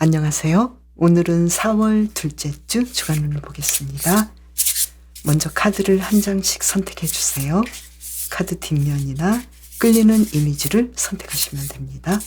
안녕하세요. 오늘은 4월 둘째 주 주간운을 보겠습니다. 먼저 카드를 한 장씩 선택해 주세요. 카드 뒷면이나 끌리는 이미지를 선택하시면 됩니다.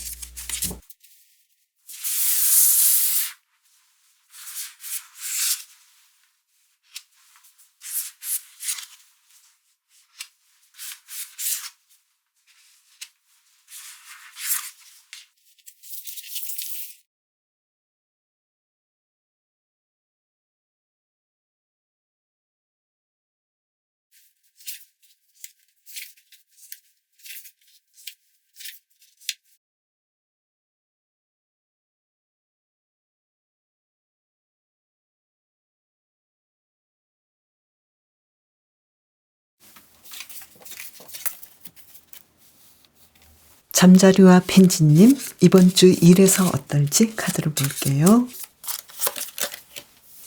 잠자리와 펜지님, 이번 주 일에서 어떨지 카드를 볼게요.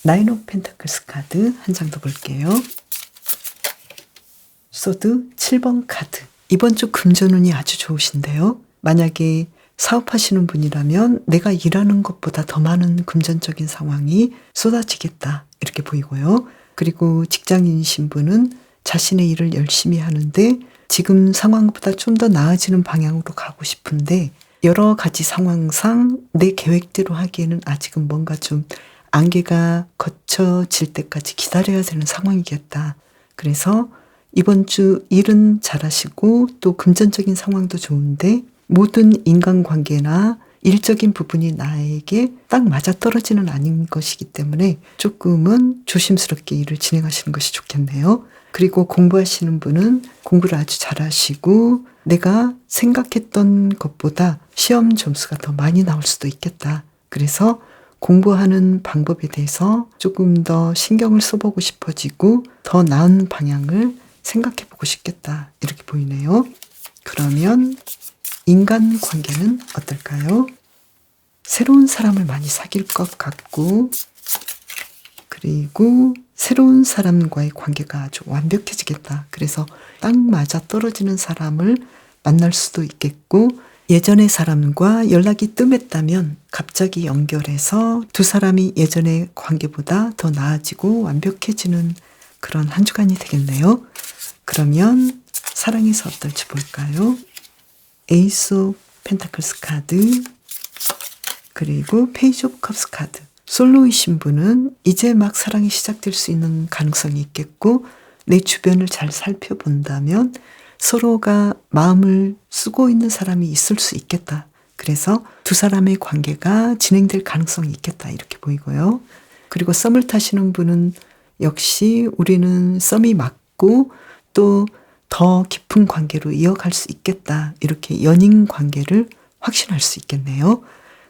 나인 오브 펜타클스 카드 한 장 더 볼게요. 소드 7번 카드. 이번 주 금전운이 아주 좋으신데요. 만약에 사업하시는 분이라면 내가 일하는 것보다 더 많은 금전적인 상황이 쏟아지겠다 이렇게 보이고요. 그리고 직장인이신 분은 자신의 일을 열심히 하는데 지금 상황보다 좀 더 나아지는 방향으로 가고 싶은데 여러 가지 상황상 내 계획대로 하기에는 아직은 뭔가 좀 안개가 걷혀질 때까지 기다려야 되는 상황이겠다. 그래서 이번 주 일은 잘하시고 또 금전적인 상황도 좋은데 모든 인간관계나 일적인 부분이 나에게 딱 맞아떨어지는 아닌 것이기 때문에 조금은 조심스럽게 일을 진행하시는 것이 좋겠네요. 그리고 공부하시는 분은 공부를 아주 잘하시고 내가 생각했던 것보다 시험 점수가 더 많이 나올 수도 있겠다. 그래서 공부하는 방법에 대해서 조금 더 신경을 써보고 싶어지고 더 나은 방향을 생각해보고 싶겠다. 이렇게 보이네요. 그러면 인간관계는 어떨까요? 새로운 사람을 많이 사귈 것 같고 그리고 새로운 사람과의 관계가 아주 완벽해지겠다. 그래서 딱 맞아 떨어지는 사람을 만날 수도 있겠고 예전의 사람과 연락이 뜸했다면 갑자기 연결해서 두 사람이 예전의 관계보다 더 나아지고 완벽해지는 그런 한 주간이 되겠네요. 그러면 사랑에서 어떨지 볼까요? 에이스 오브 펜타클스 카드 그리고 페이지 오브 컵스 카드. 솔로이신 분은 이제 막 사랑이 시작될 수 있는 가능성이 있겠고 내 주변을 잘 살펴본다면 서로가 마음을 쓰고 있는 사람이 있을 수 있겠다. 그래서 두 사람의 관계가 진행될 가능성이 있겠다. 이렇게 보이고요. 그리고 썸을 타시는 분은 역시 우리는 썸이 맞고 또 더 깊은 관계로 이어갈 수 있겠다. 이렇게 연인 관계를 확신할 수 있겠네요.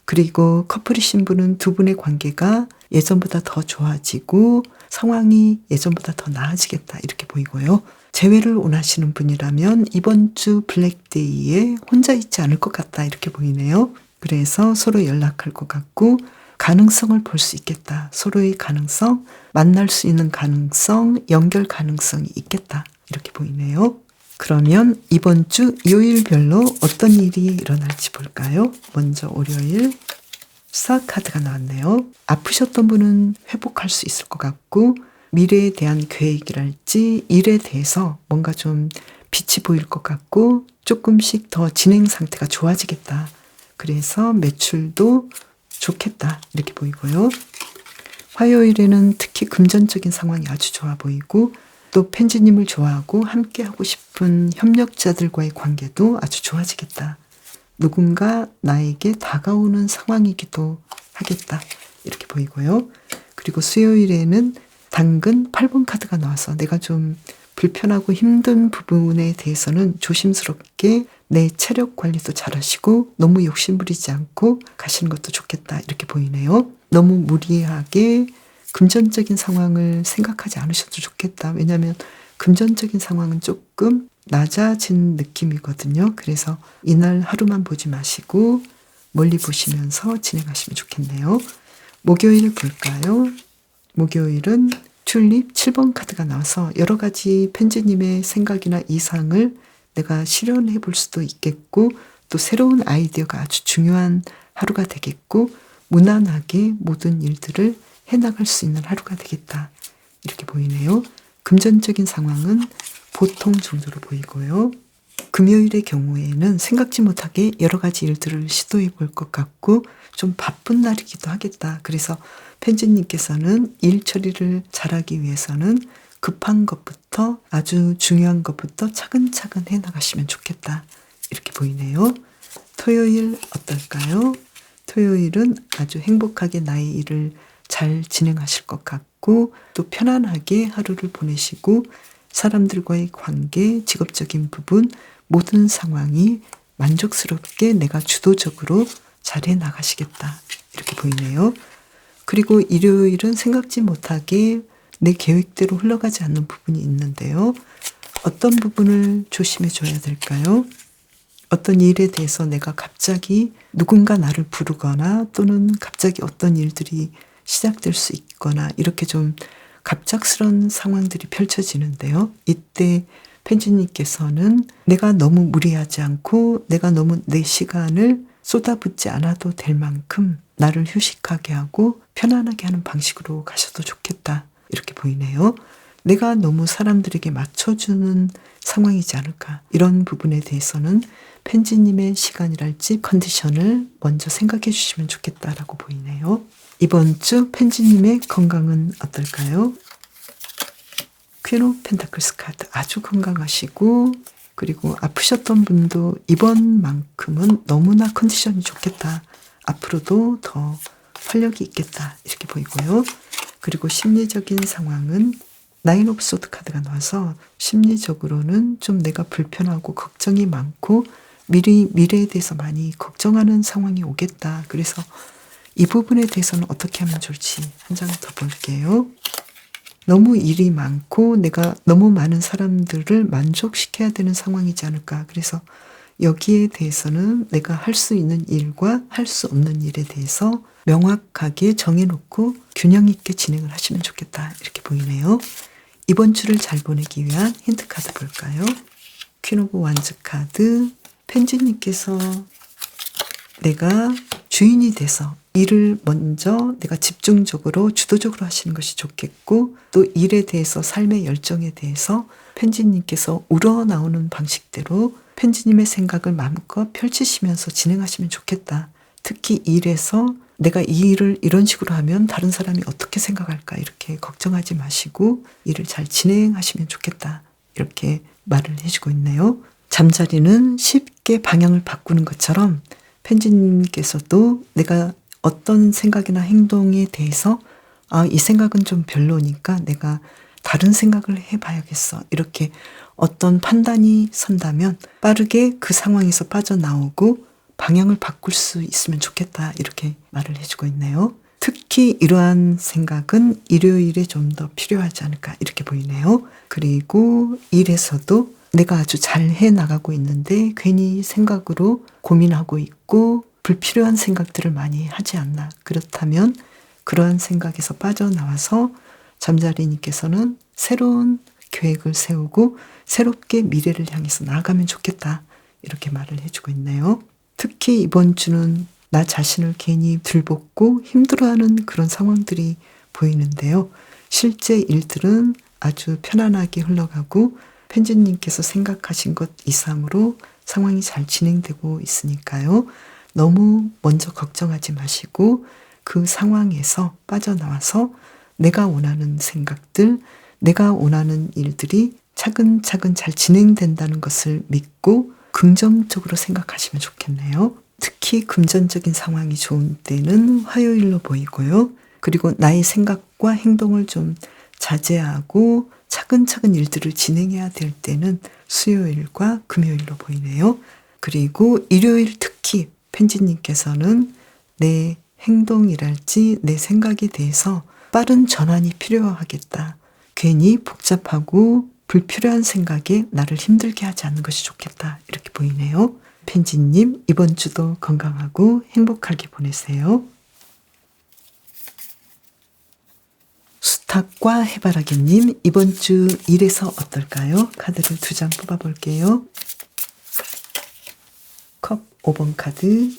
그리고 커플이신 분은 두 분의 관계가 예전보다 더 좋아지고 상황이 예전보다 더 나아지겠다 이렇게 보이고요. 재회를 원하시는 분이라면 이번 주 블랙데이에 혼자 있지 않을 것 같다 이렇게 보이네요. 그래서 서로 연락할 것 같고 가능성을 볼 수 있겠다. 서로의 가능성, 만날 수 있는 가능성, 연결 가능성이 있겠다 이렇게 보이네요. 그러면 이번 주 요일별로 어떤 일이 일어날지 볼까요? 먼저 월요일 스타 카드가 나왔네요. 아프셨던 분은 회복할 수 있을 것 같고 미래에 대한 계획이랄지 일에 대해서 뭔가 좀 빛이 보일 것 같고 조금씩 더 진행 상태가 좋아지겠다. 그래서 매출도 좋겠다 이렇게 보이고요. 화요일에는 특히 금전적인 상황이 아주 좋아 보이고 또 펜지님을 좋아하고 함께하고 싶은 협력자들과의 관계도 아주 좋아지겠다. 누군가 나에게 다가오는 상황이기도 하겠다. 이렇게 보이고요. 그리고 수요일에는 당근 8번 카드가 나와서 내가 좀 불편하고 힘든 부분에 대해서는 조심스럽게 내 체력 관리도 잘하시고 너무 욕심부리지 않고 가시는 것도 좋겠다. 이렇게 보이네요. 너무 무리하게 금전적인 상황을 생각하지 않으셔도 좋겠다. 왜냐하면 금전적인 상황은 조금 낮아진 느낌이거든요. 그래서 이날 하루만 보지 마시고 멀리 보시면서 진행하시면 좋겠네요. 목요일 볼까요? 목요일은 튤립 7번 카드가 나와서 여러 가지 펜지님의 생각이나 이상을 내가 실현해 볼 수도 있겠고 또 새로운 아이디어가 아주 중요한 하루가 되겠고 무난하게 모든 일들을 해나갈 수 있는 하루가 되겠다. 이렇게 보이네요. 금전적인 상황은 보통 정도로 보이고요. 금요일의 경우에는 생각지 못하게 여러 가지 일들을 시도해 볼 것 같고 좀 바쁜 날이기도 하겠다. 그래서 펜지님께서는 일 처리를 잘하기 위해서는 급한 것부터 아주 중요한 것부터 차근차근 해나가시면 좋겠다. 이렇게 보이네요. 토요일 어떨까요? 토요일은 아주 행복하게 나의 일을 잘 진행하실 것 같고 또 편안하게 하루를 보내시고 사람들과의 관계, 직업적인 부분 모든 상황이 만족스럽게 내가 주도적으로 잘해 나가시겠다. 이렇게 보이네요. 그리고 일요일은 생각지 못하게 내 계획대로 흘러가지 않는 부분이 있는데요. 어떤 부분을 조심해 줘야 될까요? 어떤 일에 대해서 내가 갑자기 누군가 나를 부르거나 또는 갑자기 어떤 일들이 시작될 수 있거나 이렇게 좀 갑작스러운 상황들이 펼쳐지는데요. 이때 펜지님께서는 내가 너무 무리하지 않고 내가 너무 내 시간을 쏟아붓지 않아도 될 만큼 나를 휴식하게 하고 편안하게 하는 방식으로 가셔도 좋겠다. 이렇게 보이네요. 내가 너무 사람들에게 맞춰주는 상황이지 않을까. 이런 부분에 대해서는 펜지님의 시간이랄지 컨디션을 먼저 생각해 주시면 좋겠다라고 보이네요. 이번 주 펜지님의 건강은 어떨까요? 퀸 오브 펜타클스 카드 아주 건강하시고 그리고 아프셨던 분도 이번만큼은 너무나 컨디션이 좋겠다. 앞으로도 더 활력이 있겠다. 이렇게 보이고요. 그리고 심리적인 상황은 나인 오브 소드 카드가 나와서 심리적으로는 좀 내가 불편하고 걱정이 많고 미래에 대해서 많이 걱정하는 상황이 오겠다. 그래서 이 부분에 대해서는 어떻게 하면 좋을지 한 장 더 볼게요. 너무 일이 많고 내가 너무 많은 사람들을 만족시켜야 되는 상황이지 않을까. 그래서 여기에 대해서는 내가 할 수 있는 일과 할 수 없는 일에 대해서 명확하게 정해놓고 균형 있게 진행을 하시면 좋겠다. 이렇게 보이네요. 이번 주를 잘 보내기 위한 힌트 카드 볼까요? 퀸 오브 완즈 카드. 펜지님께서 내가 주인이 돼서 일을 먼저 내가 집중적으로 주도적으로 하시는 것이 좋겠고 또 일에 대해서 삶의 열정에 대해서 펜지님께서 우러나오는 방식대로 펜지님의 생각을 마음껏 펼치시면서 진행하시면 좋겠다. 특히 일에서 내가 이 일을 이런 식으로 하면 다른 사람이 어떻게 생각할까 이렇게 걱정하지 마시고 일을 잘 진행하시면 좋겠다. 이렇게 말을 해주고 있네요. 잠자리는 쉽게 방향을 바꾸는 것처럼 펜지님께서도 내가 어떤 생각이나 행동에 대해서 이 생각은 좀 별로니까 내가 다른 생각을 해봐야겠어. 이렇게 어떤 판단이 선다면 빠르게 그 상황에서 빠져나오고 방향을 바꿀 수 있으면 좋겠다. 이렇게 말을 해주고 있네요. 특히 이러한 생각은 일요일에 좀 더 필요하지 않을까 이렇게 보이네요. 그리고 일에서도 내가 아주 잘 해나가고 있는데 괜히 생각으로 고민하고 있고 불필요한 생각들을 많이 하지 않나. 그렇다면 그러한 생각에서 빠져나와서 잠자리님께서는 새로운 계획을 세우고 새롭게 미래를 향해서 나아가면 좋겠다. 이렇게 말을 해주고 있네요. 특히 이번 주는 나 자신을 괜히 들볶고 힘들어하는 그런 상황들이 보이는데요. 실제 일들은 아주 편안하게 흘러가고 펜지님께서 생각하신 것 이상으로 상황이 잘 진행되고 있으니까요. 너무 먼저 걱정하지 마시고 그 상황에서 빠져나와서 내가 원하는 생각들, 내가 원하는 일들이 차근차근 잘 진행된다는 것을 믿고 긍정적으로 생각하시면 좋겠네요. 특히 금전적인 상황이 좋은 때는 화요일로 보이고요. 그리고 나의 생각과 행동을 좀 자제하고 차근차근 일들을 진행해야 될 때는 수요일과 금요일로 보이네요. 그리고 일요일 특히 펜지님께서는 내 행동이랄지 내 생각에 대해서 빠른 전환이 필요하겠다. 괜히 복잡하고 불필요한 생각에 나를 힘들게 하지 않는 것이 좋겠다. 이렇게 보이네요. 펜지님 이번 주도 건강하고 행복하게 보내세요. 수탉과 해바라기님 이번 주 일에서 어떨까요? 카드를 2장 뽑아볼게요. 컵 5번 카드,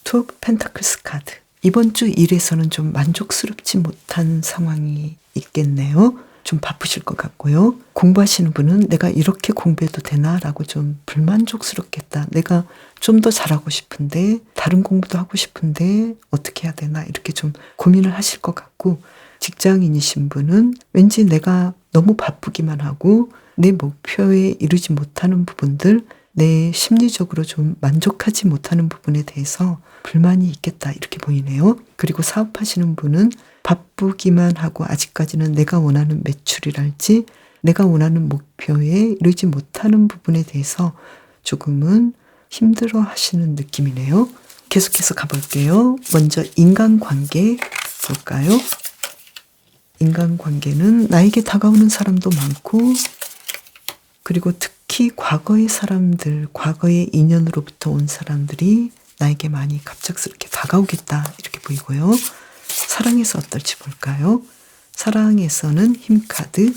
투 오브 펜타클스 카드. 이번 주 일에서는 좀 만족스럽지 못한 상황이 있겠네요. 좀 바쁘실 것 같고요. 공부하시는 분은 내가 이렇게 공부해도 되나라고 좀 불만족스럽겠다. 내가 좀 더 잘하고 싶은데, 다른 공부도 하고 싶은데 어떻게 해야 되나 이렇게 좀 고민을 하실 것 같고, 직장인이신 분은 왠지 내가 너무 바쁘기만 하고 내 목표에 이르지 못하는 부분들, 내 심리적으로 좀 만족하지 못하는 부분에 대해서 불만이 있겠다 이렇게 보이네요. 그리고 사업하시는 분은 바쁘기만 하고 아직까지는 내가 원하는 매출이랄지 내가 원하는 목표에 이르지 못하는 부분에 대해서 조금은 힘들어 하시는 느낌이네요. 계속해서 가볼게요. 먼저 인간관계 볼까요? 인간관계는 나에게 다가오는 사람도 많고, 그리고 특히 과거의 사람들, 과거의 인연으로부터 온 사람들이 나에게 많이 갑작스럽게 다가오겠다 이렇게 보이고요. 사랑에서 어떨지 볼까요? 사랑에서는 힘카드,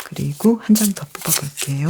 그리고 한 장 더 뽑아볼게요.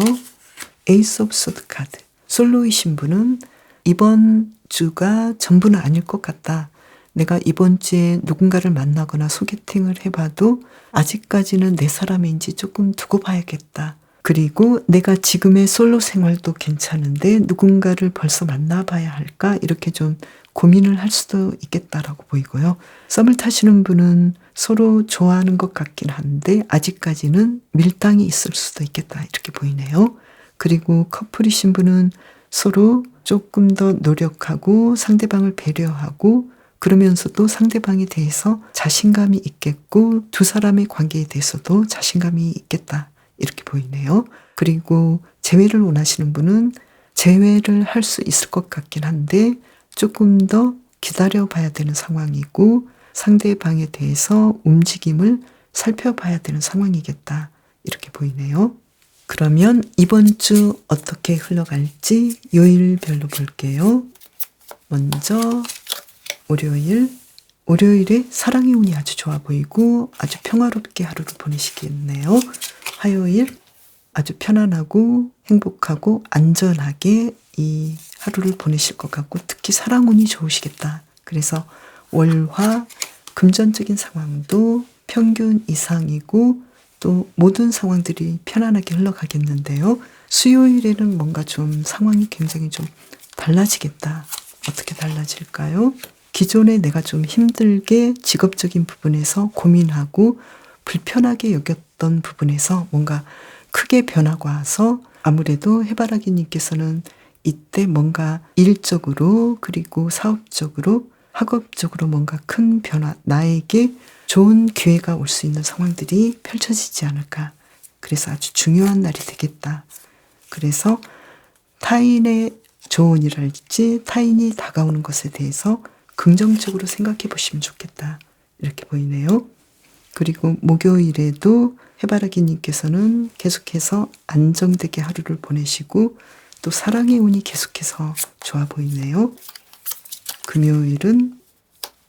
에이스 오브 소드 카드. 솔로이신 분은 이번 주가 전부는 아닐 것 같다. 내가 이번 주에 누군가를 만나거나 소개팅을 해봐도 아직까지는 내 사람인지 조금 두고 봐야겠다. 그리고 내가 지금의 솔로 생활도 괜찮은데 누군가를 벌써 만나봐야 할까? 이렇게 좀 고민을 할 수도 있겠다라고 보이고요. 썸을 타시는 분은 서로 좋아하는 것 같긴 한데 아직까지는 밀당이 있을 수도 있겠다 이렇게 보이네요. 그리고 커플이신 분은 서로 조금 더 노력하고 상대방을 배려하고 그러면서도 상대방에 대해서 자신감이 있겠고 두 사람의 관계에 대해서도 자신감이 있겠다 이렇게 보이네요. 그리고 재회를 원하시는 분은 재회를 할 수 있을 것 같긴 한데 조금 더 기다려봐야 되는 상황이고 상대방에 대해서 움직임을 살펴봐야 되는 상황이겠다 이렇게 보이네요. 그러면 이번 주 어떻게 흘러갈지 요일별로 볼게요. 먼저 월요일에 사랑의 운이 아주 좋아 보이고 아주 평화롭게 하루를 보내시겠네요. 화요일 아주 편안하고 행복하고 안전하게 이 하루를 보내실 것 같고 특히 사랑 운이 좋으시겠다. 그래서 월화 금전적인 상황도 평균 이상이고 또 모든 상황들이 편안하게 흘러가겠는데요. 수요일에는 뭔가 좀 상황이 굉장히 좀 달라지겠다. 어떻게 달라질까요? 기존에 내가 좀 힘들게 직업적인 부분에서 고민하고 불편하게 여겼던 부분에서 뭔가 크게 변화가 와서 아무래도 해바라기님께서는 이때 뭔가 일적으로 그리고 사업적으로 학업적으로 뭔가 큰 변화, 나에게 좋은 기회가 올 수 있는 상황들이 펼쳐지지 않을까. 그래서 아주 중요한 날이 되겠다. 그래서 타인의 좋은 일할지 타인이 다가오는 것에 대해서 긍정적으로 생각해 보시면 좋겠다. 이렇게 보이네요. 그리고 목요일에도 해바라기님께서는 계속해서 안정되게 하루를 보내시고 또 사랑의 운이 계속해서 좋아 보이네요. 금요일은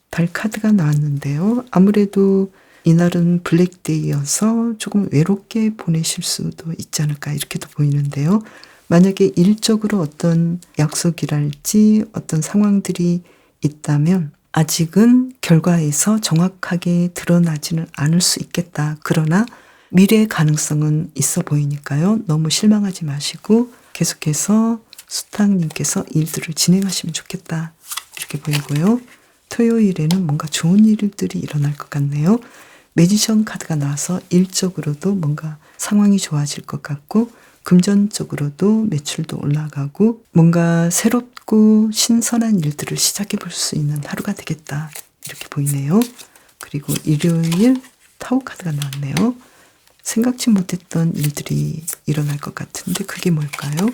달카드가 나왔는데요. 아무래도 이날은 블랙데이여서 조금 외롭게 보내실 수도 있지 않을까 이렇게도 보이는데요. 만약에 일적으로 어떤 약속이랄지 어떤 상황들이 있다면 아직은 결과에서 정확하게 드러나지는 않을 수 있겠다. 그러나 미래의 가능성은 있어 보이니까요. 너무 실망하지 마시고 계속해서 수탁님께서 일들을 진행하시면 좋겠다. 이렇게 보이고요. 토요일에는 뭔가 좋은 일들이 일어날 것 같네요. 매지션 카드가 나와서 일적으로도 뭔가 상황이 좋아질 것 같고 금전적으로도 매출도 올라가고 뭔가 새롭고 신선한 일들을 시작해 볼 수 있는 하루가 되겠다. 이렇게 보이네요. 그리고 일요일 타오 카드가 나왔네요. 생각지 못했던 일들이 일어날 것 같은데 그게 뭘까요?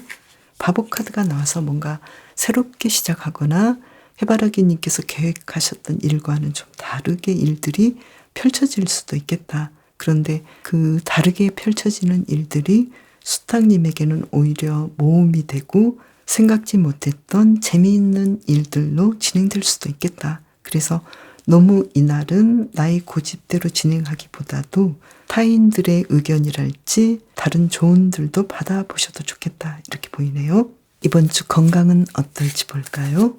바보 카드가 나와서 뭔가 새롭게 시작하거나 해바라기님께서 계획하셨던 일과는 좀 다르게 일들이 펼쳐질 수도 있겠다. 그런데 그 다르게 펼쳐지는 일들이 수탁님에게는 오히려 모험이 되고 생각지 못했던 재미있는 일들로 진행될 수도 있겠다. 그래서 너무 이날은 나의 고집대로 진행하기보다도 타인들의 의견이랄지 다른 조언들도 받아보셔도 좋겠다. 이렇게 보이네요. 이번 주 건강은 어떨지 볼까요?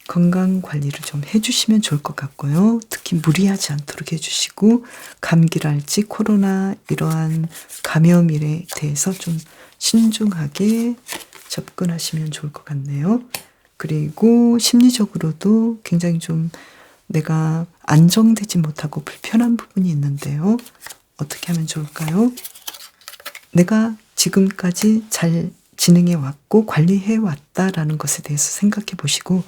건강 관리를 좀 해주시면 좋을 것 같고요. 특히 무리하지 않도록 해주시고 감기랄지 코로나 이러한 감염일에 대해서 좀 신중하게 접근하시면 좋을 것 같네요. 그리고 심리적으로도 굉장히 좀 내가 안정되지 못하고 불편한 부분이 있는데요. 어떻게 하면 좋을까요? 내가 지금까지 잘 진행해 왔고 관리해 왔다라는 것에 대해서 생각해 보시고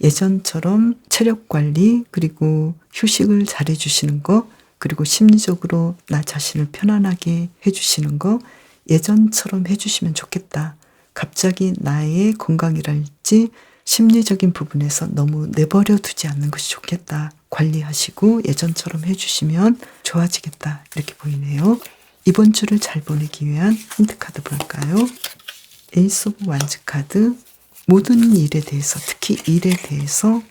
예전처럼 체력 관리 그리고 휴식을 잘해 주시는 거 그리고 심리적으로 나 자신을 편안하게 해 주시는 거 예전처럼 해 주시면 좋겠다. 갑자기 나의 건강이랄지 심리적인 부분에서 너무 내버려 두지 않는 것이 좋겠다. 관리하시고 예전처럼 해 주시면 좋아지겠다. 이렇게 보이네요. 이번 주를 잘 보내기 위한 힌트 카드 볼까요? 에이스 오브 완즈 카드. 모든 일에 대해서 특히 일에 대해서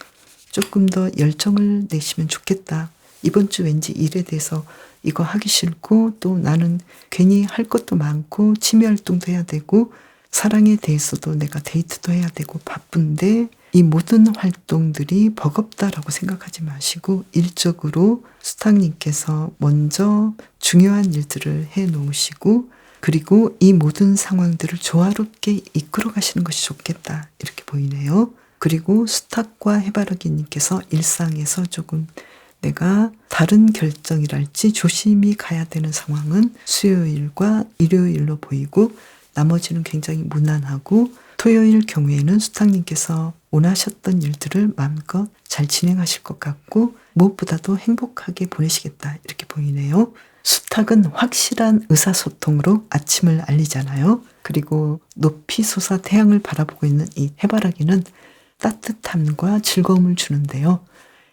조금 더 열정을 내시면 좋겠다. 이번 주 왠지 일에 대해서 이거 하기 싫고 또 나는 괜히 할 것도 많고 취미 활동도 해야 되고 사랑에 대해서도 내가 데이트도 해야 되고 바쁜데 이 모든 활동들이 버겁다라고 생각하지 마시고 일적으로 수탁님께서 먼저 중요한 일들을 해 놓으시고 그리고 이 모든 상황들을 조화롭게 이끌어 가시는 것이 좋겠다. 이렇게 보이네요. 그리고 수탁과 해바라기님께서 일상에서 조금 내가 다른 결정이랄지 조심히 가야 되는 상황은 수요일과 일요일로 보이고 나머지는 굉장히 무난하고 토요일 경우에는 수탁님께서 원하셨던 일들을 마음껏 잘 진행하실 것 같고 무엇보다도 행복하게 보내시겠다 이렇게 보이네요. 수탁은 확실한 의사소통으로 아침을 알리잖아요. 그리고 높이 솟아 태양을 바라보고 있는 이 해바라기는 따뜻함과 즐거움을 주는데요.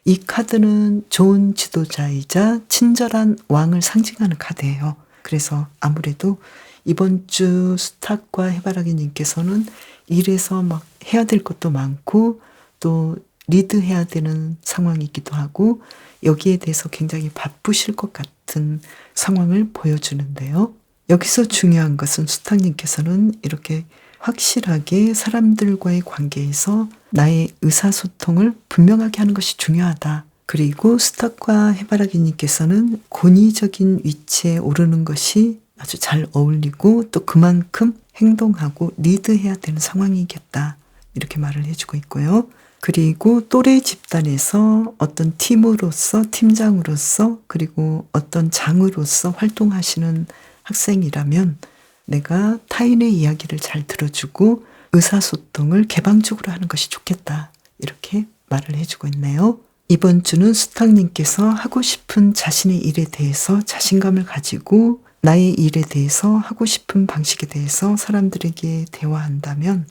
이 카드는 좋은 지도자이자 친절한 왕을 상징하는 카드예요. 그래서 아무래도 이번 주 수탁과 해바라기님께서는 일에서 막 해야 될 것도 많고 또 리드해야 되는 상황이기도 하고 여기에 대해서 굉장히 바쁘실 것 같은 상황을 보여주는데요. 여기서 중요한 것은 수탁님께서는 이렇게 확실하게 사람들과의 관계에서 나의 의사소통을 분명하게 하는 것이 중요하다. 그리고 수탁과 해바라기님께서는 권위적인 위치에 오르는 것이 아주 잘 어울리고 또 그만큼 행동하고 리드해야 되는 상황이겠다. 이렇게 말을 해주고 있고요. 그리고 또래 집단에서 어떤 팀으로서 팀장으로서 그리고 어떤 장으로서 활동하시는 학생이라면 내가 타인의 이야기를 잘 들어주고 의사소통을 개방적으로 하는 것이 좋겠다. 이렇게 말을 해주고 있네요. 이번 주는 수탁님께서 하고 싶은 자신의 일에 대해서 자신감을 가지고 나의 일에 대해서 하고 싶은 방식에 대해서 사람들에게 대화한다면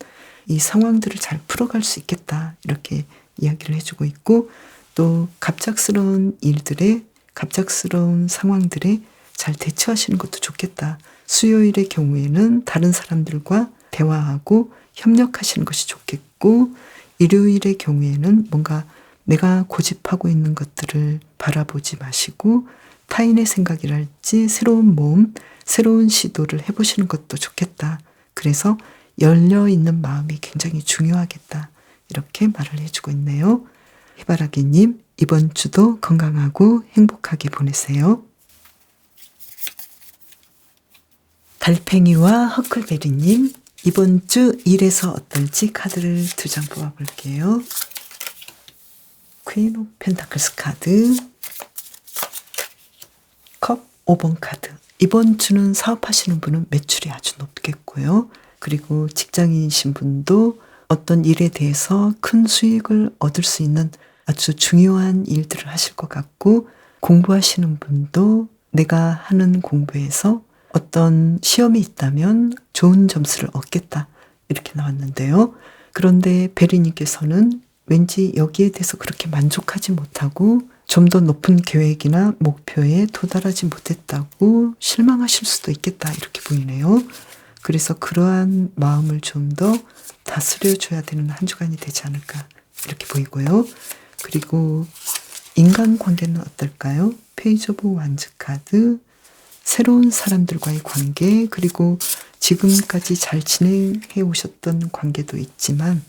이 상황들을 잘 풀어갈 수 있겠다. 이렇게 이야기를 해주고 있고 또 갑작스러운 일들에 갑작스러운 상황들에 잘 대처하시는 것도 좋겠다. 수요일의 경우에는 다른 사람들과 대화하고 협력하시는 것이 좋겠고 일요일의 경우에는 뭔가 내가 고집하고 있는 것들을 바라보지 마시고 타인의 생각이랄지 새로운 모험, 새로운 시도를 해보시는 것도 좋겠다. 그래서 열려있는 마음이 굉장히 중요하겠다. 이렇게 말을 해주고 있네요. 해바라기님, 이번 주도 건강하고 행복하게 보내세요. 달팽이와 허클베리님, 이번 주 일에서 어떨지 카드를 2장 뽑아볼게요. 퀸 오브 펜타클스 카드, 컵 5번 카드. 이번 주는 사업하시는 분은 매출이 아주 높겠고요. 그리고 직장인이신 분도 어떤 일에 대해서 큰 수익을 얻을 수 있는 아주 중요한 일들을 하실 것 같고 공부하시는 분도 내가 하는 공부에서 어떤 시험이 있다면 좋은 점수를 얻겠다. 이렇게 나왔는데요. 그런데 베리님께서는 왠지 여기에 대해서 그렇게 만족하지 못하고 좀 더 높은 계획이나 목표에 도달하지 못했다고 실망하실 수도 있겠다. 이렇게 보이네요. 그래서 그러한 마음을 좀 더 다스려줘야 되는 한 주간이 되지 않을까 이렇게 보이고요. 그리고 인간관계는 어떨까요? 페이지 오브 완즈 카드, 새로운 사람들과의 관계, 그리고 지금까지 잘 진행해 오셨던 관계도 있지만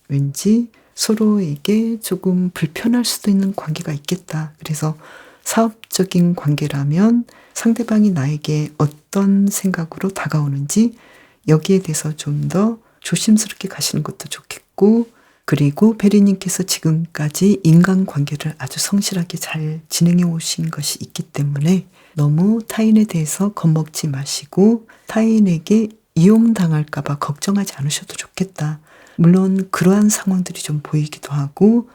왠지 서로에게 조금 불편할 수도 있는 관계가 있겠다. 그래서 사업적인 관계라면 상대방이 나에게 어떤 생각으로 다가오는지 여기에 대해서 좀 더 조심스럽게 가시는 것도 좋겠고, 그리고 베리님께서 지금까지 인간관계를 아주 성실하게 잘 진행해 오신 것이 있기 때문에 너무 타인에 대해서 겁먹지 마시고 타인에게 이용당할까 봐 걱정하지 않으셔도 좋겠다. 물론 그러한 상황들이 좀 보이기도 하고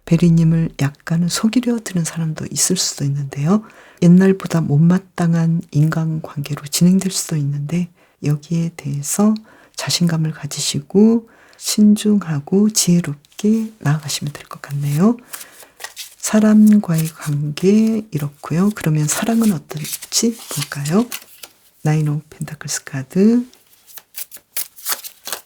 베리님을 약간은 속이려 드는 사람도 있을 수도 있는데요. 옛날보다 못마땅한 인간관계로 진행될 수도 있는데 여기에 대해서 자신감을 가지시고 신중하고 지혜롭게 나아가시면 될 것 같네요. 사람과의 관계 이렇고요. 그러면 사랑은 어떨지 볼까요? 나인 오브 펜타클스 카드,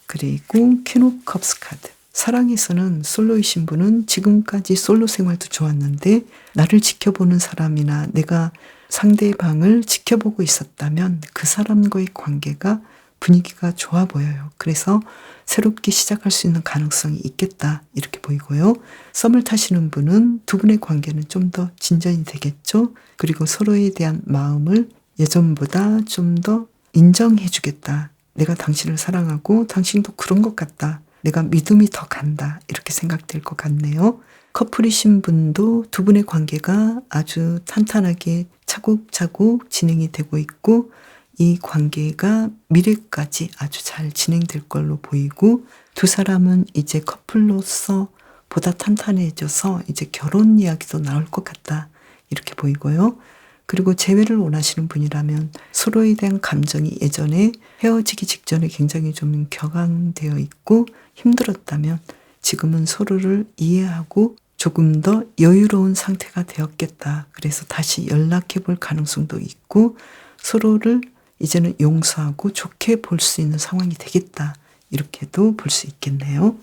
그리고 퀸 오브 컵스 카드. 사랑에서는 솔로이신 분은 지금까지 솔로 생활도 좋았는데 나를 지켜보는 사람이나 내가 상대방을 지켜보고 있었다면 그 사람과의 관계가 분위기가 좋아 보여요. 그래서 새롭게 시작할 수 있는 가능성이 있겠다 이렇게 보이고요. 썸을 타시는 분은 두 분의 관계는 좀 더 진전이 되겠죠. 그리고 서로에 대한 마음을 예전보다 좀 더 인정해 주겠다. 내가 당신을 사랑하고 당신도 그런 것 같다. 내가 믿음이 더 간다. 이렇게 생각될 것 같네요. 커플이신 분도 두 분의 관계가 아주 탄탄하게 차곡차곡 진행이 되고 있고 이 관계가 미래까지 아주 잘 진행될 걸로 보이고 두 사람은 이제 커플로서 보다 탄탄해져서 이제 결혼 이야기도 나올 것 같다. 이렇게 보이고요. 그리고 재회를 원하시는 분이라면 서로에 대한 감정이 예전에 헤어지기 직전에 굉장히 좀 격앙되어 있고 힘들었다면 지금은 서로를 이해하고 조금 더 여유로운 상태가 되었겠다. 그래서 다시 연락해 볼 가능성도 있고 서로를 이제는 용서하고 좋게 볼 수 있는 상황이 되겠다. 이렇게도 볼 수 있겠네요.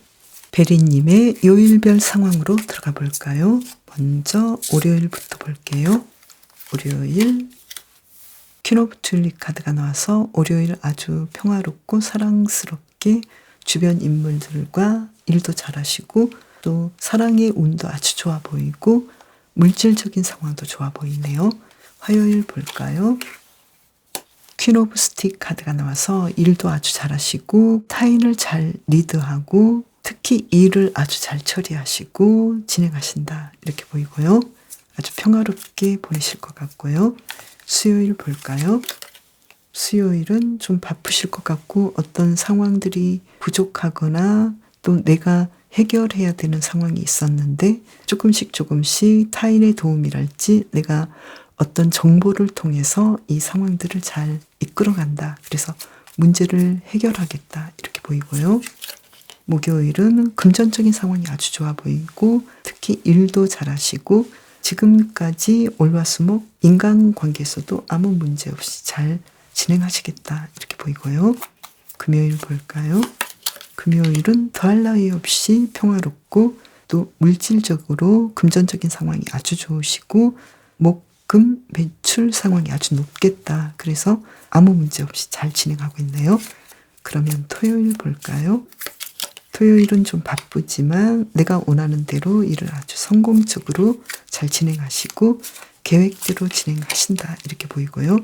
베리님의 요일별 상황으로 들어가 볼까요? 먼저 월요일부터 볼게요. 월요일 퀸 오브 튤립 카드가 나와서 월요일 아주 평화롭고 사랑스럽게 주변 인물들과 일도 잘하시고 또 사랑의 운도 아주 좋아 보이고 물질적인 상황도 좋아 보이네요. 화요일 볼까요? 퀸 오브 스틱 카드가 나와서 일도 아주 잘하시고 타인을 잘 리드하고 특히 일을 아주 잘 처리하시고 진행하신다 이렇게 보이고요. 아주 평화롭게 보내실 것 같고요. 수요일 볼까요? 수요일은 좀 바쁘실 것 같고 어떤 상황들이 부족하거나 또 내가 해결해야 되는 상황이 있었는데 조금씩 타인의 도움이랄지 내가 어떤 정보를 통해서 이 상황들을 잘 이끌어간다. 그래서 문제를 해결하겠다. 이렇게 보이고요. 목요일은 금전적인 상황이 아주 좋아 보이고 특히 일도 잘하시고 지금까지 월화수목 인간관계에서도 아무 문제 없이 잘 진행하시겠다. 이렇게 보이고요. 금요일 볼까요? 금요일은 더할 나위 없이 평화롭고 또 물질적으로 금전적인 상황이 아주 좋으시고 금 매출 상황이 아주 높겠다. 그래서 아무 문제 없이 잘 진행하고 있네요. 그러면 토요일 볼까요? 토요일은 좀 바쁘지만 내가 원하는 대로 일을 아주 성공적으로 잘 진행하시고 계획대로 진행하신다. 이렇게 보이고요.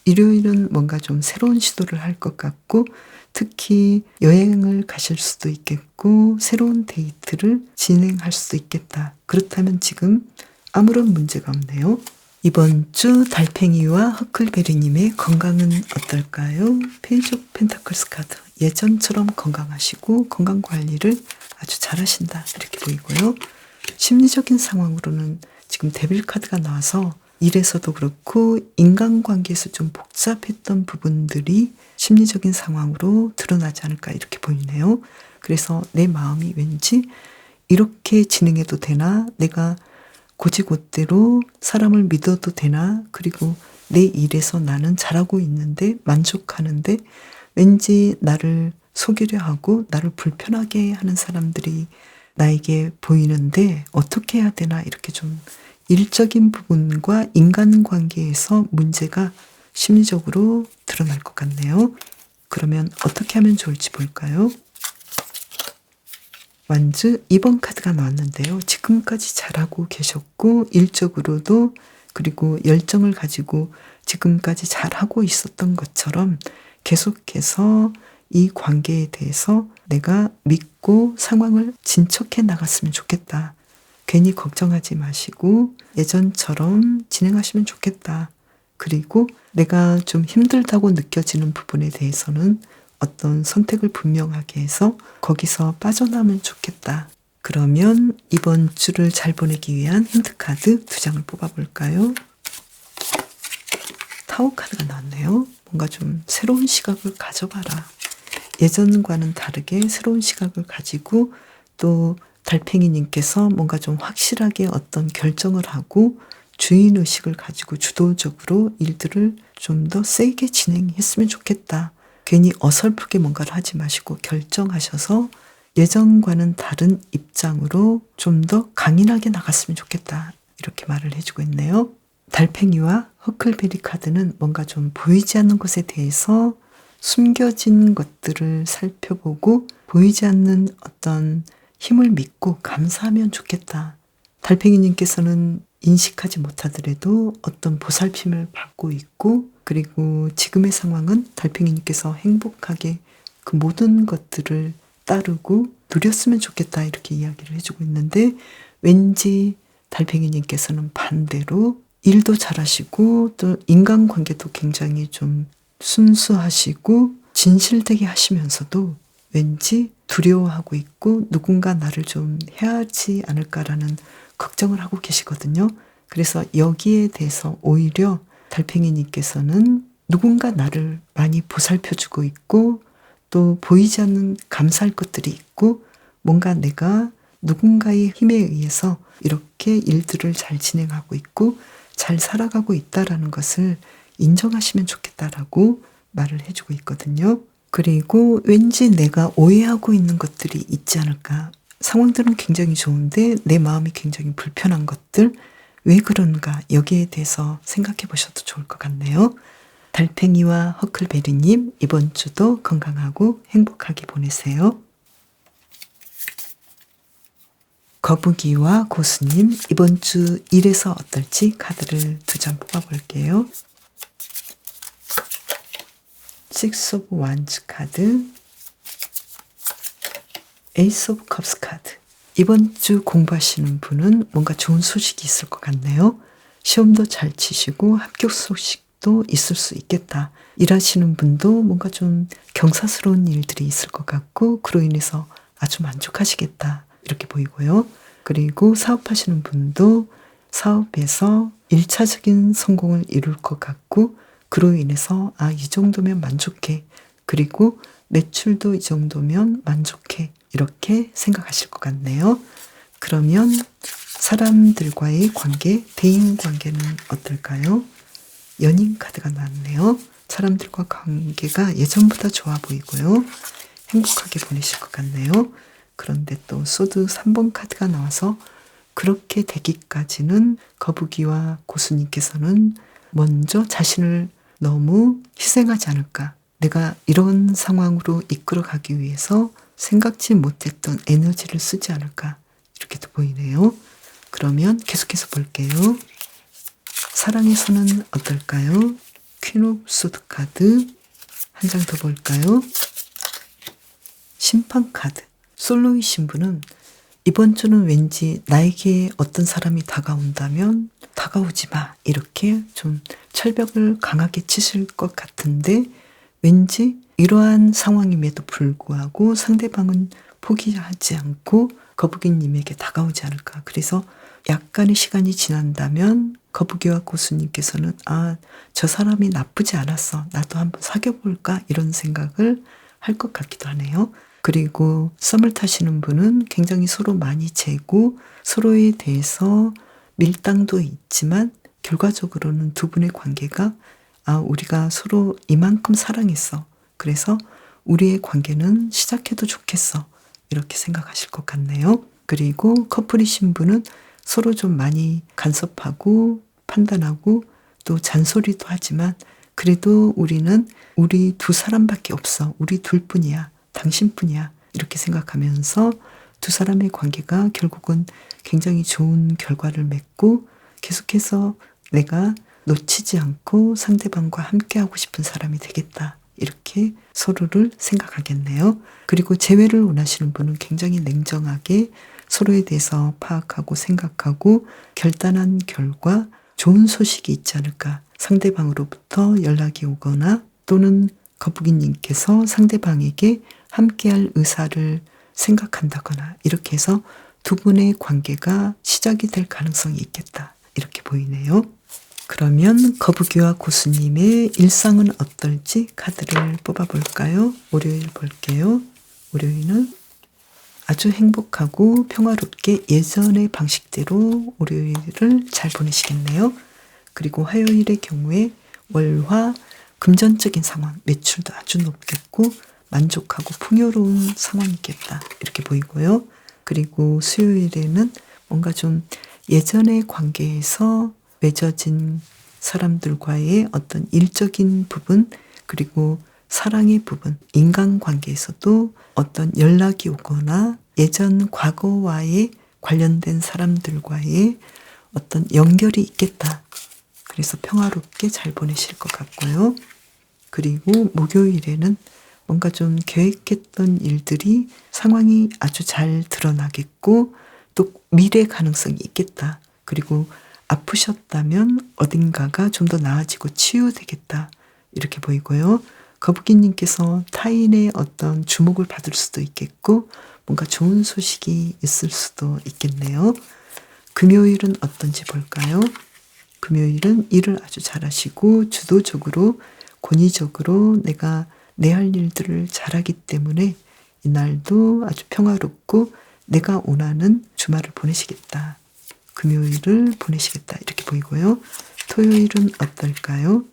일요일은 뭔가 좀 새로운 시도를 할 것 같고 특히 여행을 가실 수도 있겠고 새로운 데이트를 진행할 수도 있겠다. 그렇다면 지금 아무런 문제가 없네요. 이번 주 달팽이와 허클베리님의 건강은 어떨까요? 페이지 오브 펜타클스 카드. 예전처럼 건강하시고 건강관리를 아주 잘하신다. 이렇게 보이고요. 심리적인 상황으로는 지금 데빌 카드가 나와서 일에서도 그렇고 인간관계에서 좀 복잡했던 부분들이 심리적인 상황으로 드러나지 않을까 이렇게 보이네요. 그래서 내 마음이 왠지 이렇게 진행해도 되나? 내가 곧이곧대로 사람을 믿어도 되나? 그리고 내 일에서 나는 잘하고 있는데 만족하는데 왠지 나를 속이려 하고 나를 불편하게 하는 사람들이 나에게 보이는데 어떻게 해야 되나? 이렇게 좀 일적인 부분과 인간관계에서 문제가 심리적으로 드러날 것 같네요. 그러면 어떻게 하면 좋을지 볼까요? 완즈 2번 카드가 나왔는데요. 지금까지 잘하고 계셨고 일적으로도 그리고 열정을 가지고 지금까지 잘하고 있었던 것처럼 계속해서 이 관계에 대해서 내가 믿고 상황을 진척해 나갔으면 좋겠다. 괜히 걱정하지 마시고 예전처럼 진행하시면 좋겠다. 그리고 내가 좀 힘들다고 느껴지는 부분에 대해서는 어떤 선택을 분명하게 해서 거기서 빠져나오면 좋겠다. 그러면 이번 주를 잘 보내기 위한 힌트카드 2장을 뽑아볼까요? 타워 카드가 나왔네요. 뭔가 좀 새로운 시각을 가져봐라. 예전과는 다르게 새로운 시각을 가지고 또 달팽이님께서 뭔가 좀 확실하게 어떤 결정을 하고 주인의식을 가지고 주도적으로 일들을 좀 더 세게 진행했으면 좋겠다. 괜히 어설프게 뭔가를 하지 마시고 결정하셔서 예전과는 다른 입장으로 좀 더 강인하게 나갔으면 좋겠다. 이렇게 말을 해주고 있네요. 달팽이와 허클베리 카드는 뭔가 좀 보이지 않는 것에 대해서 숨겨진 것들을 살펴보고 보이지 않는 어떤 힘을 믿고 감사하면 좋겠다. 달팽이님께서는 인식하지 못하더라도 어떤 보살핌을 받고 있고 그리고 지금의 상황은 달팽이님께서 행복하게 그 모든 것들을 따르고 누렸으면 좋겠다 이렇게 이야기를 해주고 있는데 왠지 달팽이님께서는 반대로 일도 잘하시고 또 인간관계도 굉장히 좀 순수하시고 진실되게 하시면서도 왠지 두려워하고 있고 누군가 나를 좀 해하지 않을까라는 걱정을 하고 계시거든요. 그래서 여기에 대해서 오히려 달팽이님께서는 누군가 나를 많이 보살펴주고 있고 또 보이지 않는 감사할 것들이 있고 뭔가 내가 누군가의 힘에 의해서 이렇게 일들을 잘 진행하고 있고 잘 살아가고 있다라는 것을 인정하시면 좋겠다라고 말을 해주고 있거든요. 그리고 왠지 내가 오해하고 있는 것들이 있지 않을까. 상황들은 굉장히 좋은데 내 마음이 굉장히 불편한 것들 왜 그런가 여기에 대해서 생각해 보셔도 좋을 것 같네요. 달팽이와 허클베리님 이번 주도 건강하고 행복하게 보내세요. 거북이와 고수님 이번 주 일에서 어떨지 카드를 2장 뽑아볼게요. Six of Wands 카드, Ace of Cups 카드. 이번 주 공부하시는 분은 뭔가 좋은 소식이 있을 것 같네요. 시험도 잘 치시고 합격 소식도 있을 수 있겠다. 일하시는 분도 뭔가 좀 경사스러운 일들이 있을 것 같고 그로 인해서 아주 만족하시겠다. 이렇게 보이고요. 그리고 사업하시는 분도 사업에서 1차적인 성공을 이룰 것 같고 그로 인해서 이 정도면 만족해. 그리고 매출도 이 정도면 만족해. 이렇게 생각하실 것 같네요. 그러면 사람들과의 관계, 대인 관계는 어떨까요? 연인 카드가 나왔네요. 사람들과 관계가 예전보다 좋아 보이고요. 행복하게 보내실 것 같네요. 그런데 또 소드 3번 카드가 나와서 그렇게 되기까지는 거북이와 고수님께서는 먼저 자신을 너무 희생하지 않을까. 내가 이런 상황으로 이끌어가기 위해서 생각지 못했던 에너지를 쓰지 않을까. 이렇게도 보이네요. 그러면 계속해서 볼게요. 사랑에서는 어떨까요? 퀸 오브 소드 카드 한 장 더 볼까요? 심판 카드. 솔로이신 분은 이번 주는 왠지 나에게 어떤 사람이 다가온다면 다가오지 마. 이렇게 좀 철벽을 강하게 치실 것 같은데 왠지 이러한 상황임에도 불구하고 상대방은 포기하지 않고 거북이님에게 다가오지 않을까. 그래서 약간의 시간이 지난다면 거북이와 고수님께서는 저 사람이 나쁘지 않았어. 나도 한번 사귀어볼까? 이런 생각을 할 것 같기도 하네요. 그리고 썸을 타시는 분은 굉장히 서로 많이 재고 서로에 대해서 밀당도 있지만 결과적으로는 두 분의 관계가 우리가 서로 이만큼 사랑했어. 그래서 우리의 관계는 시작해도 좋겠어. 이렇게 생각하실 것 같네요. 그리고 커플이신 분은 서로 좀 많이 간섭하고 판단하고 또 잔소리도 하지만 그래도 우리는 우리 두 사람밖에 없어. 우리 둘뿐이야. 당신뿐이야. 이렇게 생각하면서 두 사람의 관계가 결국은 굉장히 좋은 결과를 맺고 계속해서 내가 놓치지 않고 상대방과 함께하고 싶은 사람이 되겠다. 이렇게 서로를 생각하겠네요. 그리고 재회를 원하시는 분은 굉장히 냉정하게 서로에 대해서 파악하고 생각하고 결단한 결과 좋은 소식이 있지 않을까. 상대방으로부터 연락이 오거나 또는 거북이님께서 상대방에게 함께할 의사를 생각한다거나 이렇게 해서 두 분의 관계가 시작이 될 가능성이 있겠다. 이렇게 보이네요. 그러면 거북이와 고수님의 일상은 어떨지 카드를 뽑아볼까요? 월요일 볼게요. 월요일은 아주 행복하고 평화롭게 예전의 방식대로 월요일을 잘 보내시겠네요. 그리고 화요일의 경우에 월화 금전적인 상황, 매출도 아주 높겠고 만족하고 풍요로운 상황이겠다. 이렇게 보이고요. 그리고 수요일에는 뭔가 좀 예전의 관계에서 맺어진 사람들과의 어떤 일적인 부분 그리고 사랑의 부분, 인간관계에서도 어떤 연락이 오거나 예전 과거와의 관련된 사람들과의 어떤 연결이 있겠다. 그래서 평화롭게 잘 보내실 것 같고요. 그리고 목요일에는 뭔가 좀 계획했던 일들이 상황이 아주 잘 드러나겠고 또 미래 가능성이 있겠다. 그리고 아프셨다면 어딘가가 좀 더 나아지고 치유되겠다. 이렇게 보이고요. 거북이님께서 타인의 어떤 주목을 받을 수도 있겠고 뭔가 좋은 소식이 있을 수도 있겠네요. 금요일은 어떤지 볼까요? 금요일은 일을 아주 잘하시고 주도적으로 권위적으로 내가 내 할 일들을 잘하기 때문에 이날도 아주 평화롭고 내가 원하는 주말을 보내시겠다. 금요일을 보내시겠다. 이렇게 보이고요. 토요일은 어떨까요?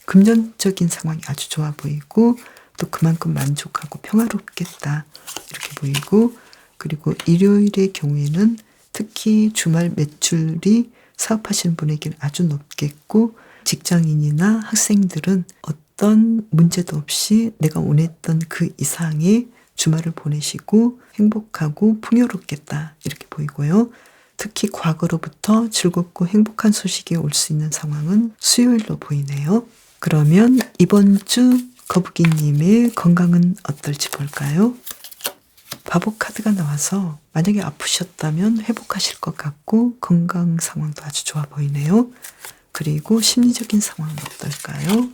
금전적인 상황이 아주 좋아 보이고 또 그만큼 만족하고 평화롭겠다. 이렇게 보이고 그리고 일요일의 경우에는 특히 주말 매출이 사업하시는 분에게는 아주 높겠고 직장인이나 학생들은 어떤 문제도 없이 내가 원했던 그 이상의 주말을 보내시고 행복하고 풍요롭겠다. 이렇게 보이고요. 특히 과거로부터 즐겁고 행복한 소식이 올 수 있는 상황은 수요일로 보이네요. 그러면 이번 주 거북이님의 건강은 어떨지 볼까요? 바보 카드가 나와서 만약에 아프셨다면 회복하실 것 같고 건강 상황도 아주 좋아 보이네요. 그리고 심리적인 상황은 어떨까요?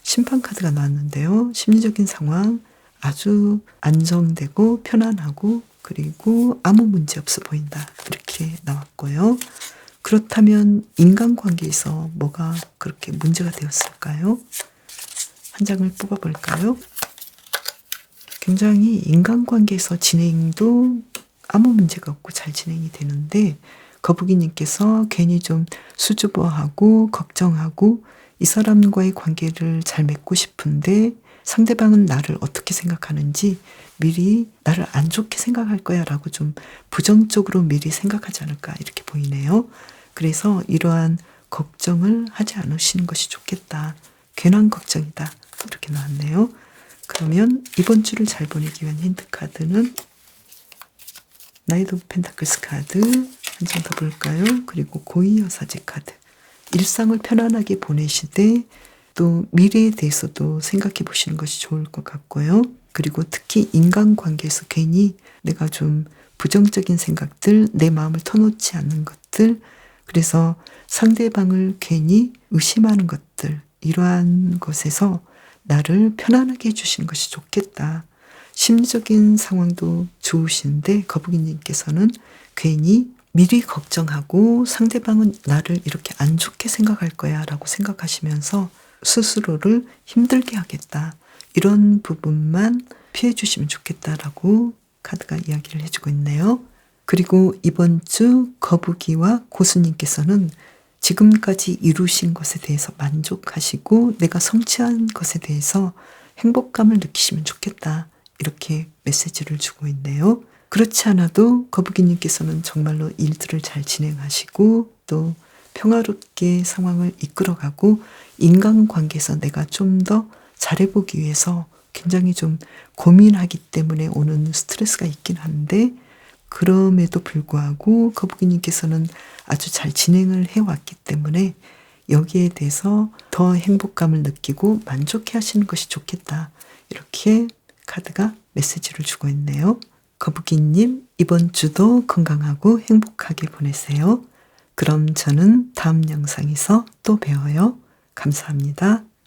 심판 카드가 나왔는데요. 심리적인 상황 아주 안정되고 편안하고 그리고 아무 문제 없어 보인다. 이렇게 나왔고요. 그렇다면 인간관계에서 뭐가 그렇게 문제가 되었을까요? 한 장을 뽑아볼까요? 굉장히 인간관계에서 진행도 아무 문제가 없고 잘 진행이 되는데 거북이님께서 괜히 좀 수줍어하고 걱정하고 이 사람과의 관계를 잘 맺고 싶은데 상대방은 나를 어떻게 생각하는지 미리 나를 안 좋게 생각할 거야 라고 좀 부정적으로 미리 생각하지 않을까 이렇게 보이네요. 그래서 이러한 걱정을 하지 않으시는 것이 좋겠다. 괜한 걱정이다. 이렇게 나왔네요. 그러면 이번 주를 잘 보내기 위한 힌트 카드는 나이트 오브 펜타클스 카드 한 장 더 볼까요? 그리고 고이여사제 카드. 일상을 편안하게 보내시되 또 미래에 대해서도 생각해 보시는 것이 좋을 것 같고요. 그리고 특히 인간관계에서 괜히 내가 좀 부정적인 생각들, 내 마음을 터놓지 않는 것들, 그래서 상대방을 괜히 의심하는 것들, 이러한 것에서 나를 편안하게 해주시는 것이 좋겠다. 심리적인 상황도 좋으신데 거북이님께서는 괜히 미리 걱정하고 상대방은 나를 이렇게 안 좋게 생각할 거야 라고 생각하시면서 스스로를 힘들게 하겠다. 이런 부분만 피해 주시면 좋겠다라고 카드가 이야기를 해주고 있네요. 그리고 이번 주 거북이와 고수님께서는 지금까지 이루신 것에 대해서 만족하시고 내가 성취한 것에 대해서 행복감을 느끼시면 좋겠다. 이렇게 메시지를 주고 있네요. 그렇지 않아도 거북이님께서는 정말로 일들을 잘 진행하시고 또 평화롭게 상황을 이끌어가고 인간관계에서 내가 좀 더 잘해보기 위해서 굉장히 좀 고민하기 때문에 오는 스트레스가 있긴 한데 그럼에도 불구하고 거북이님께서는 아주 잘 진행을 해왔기 때문에 여기에 대해서 더 행복감을 느끼고 만족해 하시는 것이 좋겠다. 이렇게 카드가 메시지를 주고 있네요. 거북이님, 이번 주도 건강하고 행복하게 보내세요. 그럼 저는 다음 영상에서 또 봬요. 감사합니다.